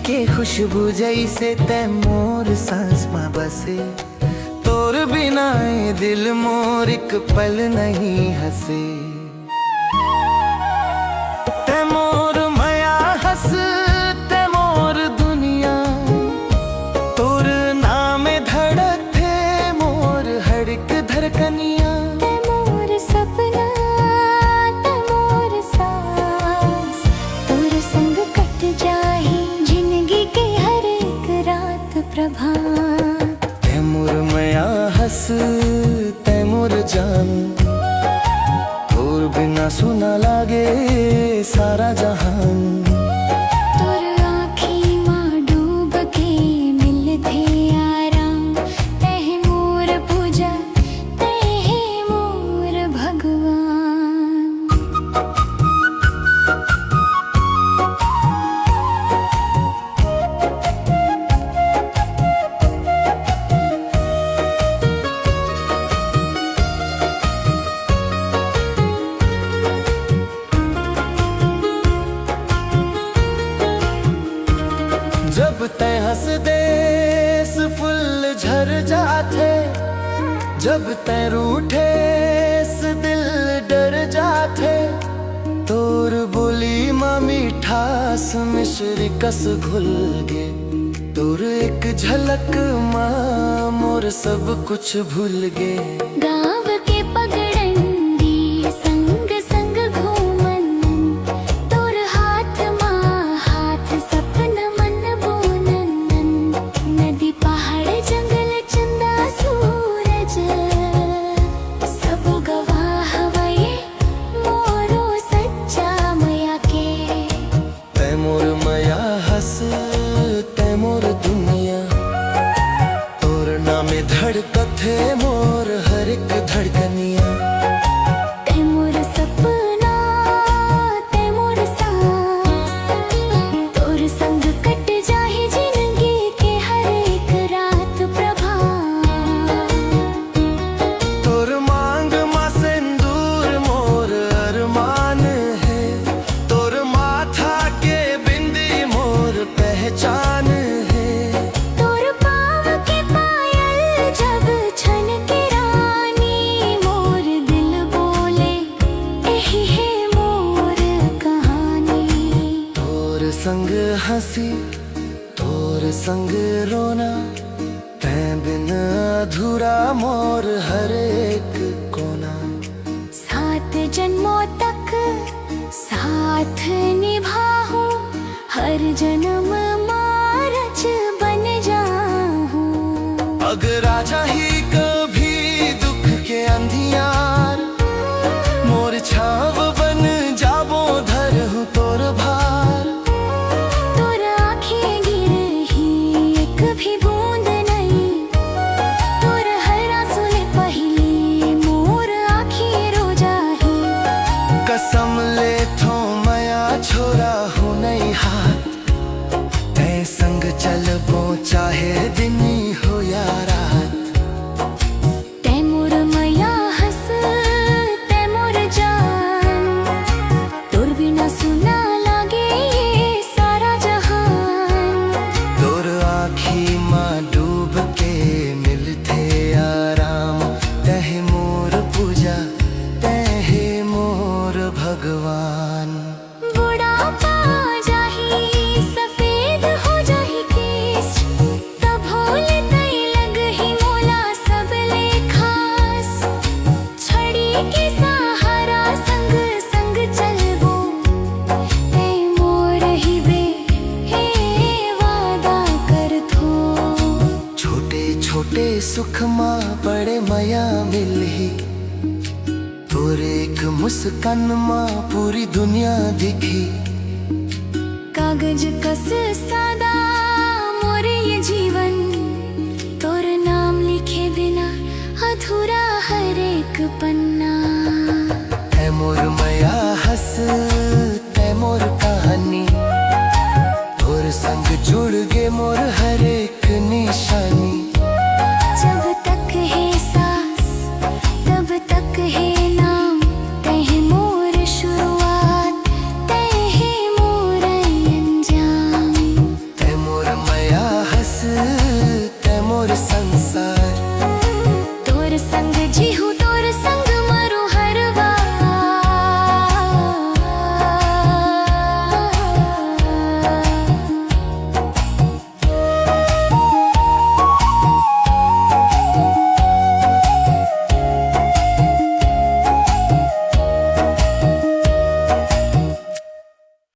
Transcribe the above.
के खुशबू जैसे तै मोर सांस में बसे। तोर बिना ए दिल मोर एक पल नहीं हसे। तै मोर मया हस तै मोर दुनिया, तोर नाम धड़क थे मोर हड़क धड़कनिया। तै मोर सपना तै मोर सांस, तोर संग कट जाही जिंदगी के हर एक रात प्रभात। तै मोर मया हस तै मोर जान, तोर बिना सुना लागे सारा जहान। तोर आँखी माँ डूब के मिलते आराम। तै मोर पूजा तै मोर भगवान। जब तै हंस देस फुल झर जाते, जब तै रूठे से दिल डर जाते। तोर बोली माँ मिठास मिश्री कस घुल गे। तोर एक झलक माँ मोर सब कुछ भूल गे। गाँव के पगडंडी संग संग घूमन, तोर हाथ माँ हाथ सपन मन बोनन। नदी पहाड़ जंगल चंदा सूरज, सब गवाह वये मोरो सच्चा मया के। तै मोर मया हस तै मोर दुनिया, तोर नामे धड़कत है मोर हर एक धड़कनिया। तै मोर सपना तै मोर सांस, तोर संग कट जाही जिंदगी के हर एक रात प्रभात। तोर मांग माँ सिंदूर मोर अरमान है। तोर माथा के बिंदी मोर पहचान है। तोर पाँव के पायल जब छनके रानी, मोर दिल बोले यही है मोर कहानी। तोर संग हंसी तोर संग रोना, तै बिन अधूरा मोर हर एक कोना। 7 जन्मों तक साथ निभाऊं, हर जन्म मारच बन जाऊं। अगर आजा ही कभी दुख के अंधियार, मोर छाव बन जाबो धर हूँ तोर भार। तोर आँखें गिरे ही एक भी बूंद नहीं, तोर हर आंसू ले पहली मोर आँखें रो जाही। कसम ले थो मया छोरा हूँ नहीं हाथ, तै संग चलबो चाहे दिन हो या रात। तै मोर मया हस तै मोर जान, तोर बिना सुना लागे ये सारा जहान। तोर आँखी माँ डूब के मिलते आराम। तह मोर पूजा तह मोर भगवान। बुढ़ापा जाही सफेद हो जाही केश, तब होले तै लगही मोला सब ले खास। छड़ी के सहारा संग संग चलबो, तै मोर हिबे हे वादा कर थो। छोटे छोटे सुख माँ बड़े मया मिलही, तोर एक मुस्कान माँ पूरी दुनिया दिखी। कागज कस सादा मोर ये जीवन, तोर नाम लिखे बिना अधूरा हर एक पन्ना। तै मोर मया हस तै मोर कहानी, तोर संग जुड़ गे मोर हर एक निशानी।